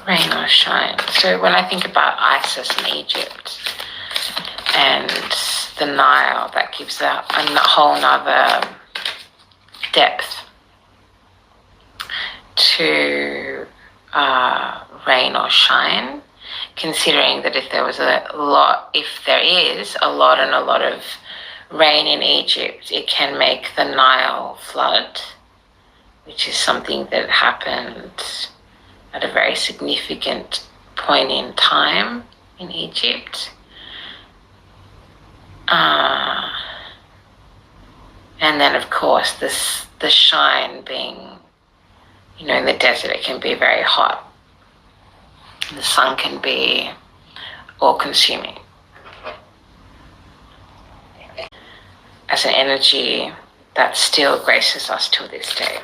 rain or shine. So when I think about Isis in Egypt and the Nile, that gives a whole nother depth to rain or shine, considering that if there is a lot of rain in Egypt, it can make the Nile flood, which is something that happened at a very significant point in time in Egypt. And then, of course, the shine being, in the desert, it can be very hot. The sun can be all-consuming. As an energy that still graces us till this day.